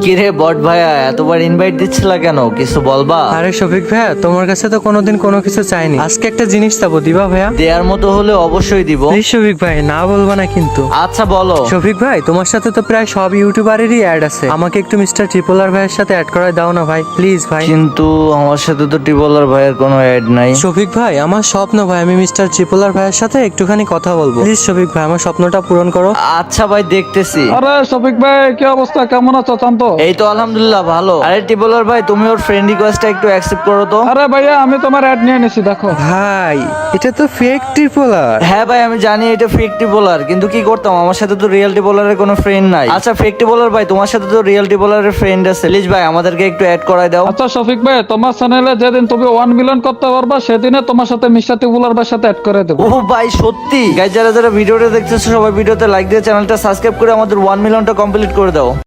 কিরে বট ভাইয়া, এতবার ইনভাইট দিচ্ছিলা কেন? কিছু বলবা? আরে শফিক ভাইয়া, তোমার কাছে তো কোনোদিন কোনো কিছু চাইনি, আজকে একটা জিনিস চাবো, দিবা ভাইয়া? দেয়ার মতো হলে অবশ্যই দিব। প্লিজ শফিক ভাই, না বলবা না কিন্তু। আচ্ছা বলো। শফিক ভাই, তোমার সাথে তো প্রায় সব ইউটিউবারেরই অ্যাড আছে, আমাকে একটু মিস্টার ট্রিপলার ভাইয়ের সাথে অ্যাড করায় দাও না ভাই, প্লিজ ভাই। কিন্তু আমার সাথে তো টিবলার ভাইয়ের কোনো অ্যাড নাই। শফিক ভাই, আমার স্বপ্ন ভাই আমি মিস্টার ট্রিপলার ভাইয়ের সাথে একটুখানি কথা বলবো, প্লিজ শফিক ভাই, আমার স্বপ্নটা পূরণ করো। আচ্ছা ভাই, দেখতেছি। আরে শফিক ভাই, কি অবস্থা? কেমন আছো? চান্ত? এই তো আলহামদুলিল্লাহ ভালো। আরে টিবলার ভাই, তুমি ওর ফ্রেন্ড রিকোয়েস্টটা একটু অ্যাকসেপ্ট করো তো। আরে ভাইয়া, আমি তোমার অ্যাড নিয়ে নিছি, দেখো। ভাই, এটা তো ফেক ট্রিপলার। হ্যাঁ ভাই, আমি জানি এটা ফেক টিবলার, কিন্তু কি করতাম, আমার সাথে তো রিয়েল টিবলারের কোনো ফ্রেন্ড নাই। আচ্ছা ফেক টিবলার ভাই, তোমার সাথে তো রিয়েল টিবলারের ফ্রেন্ড আছে, প্লিজ ভাই আমাদেরকে একটু অ্যাড করায় দাও। আচ্ছা শফিক ভাই, তোমার চ্যানেলে যেদিন তুমি 1 মিলিয়ন করতে পারবা, সেদিনে তোমার সাথে মিস্টার টিবুলার ভাইয়ের সাথে অ্যাড করে দেবো। ও ভাই সত্যি? গাইজ, যারা যারা ভিডিওটা দেখতেছো সবাই ভিডিওতে লাইক দিয়ে চ্যানেলটা সাবস্ক্রাইব করে আমাদের 1 মিলিয়নটা কমপ্লিট করে দাও।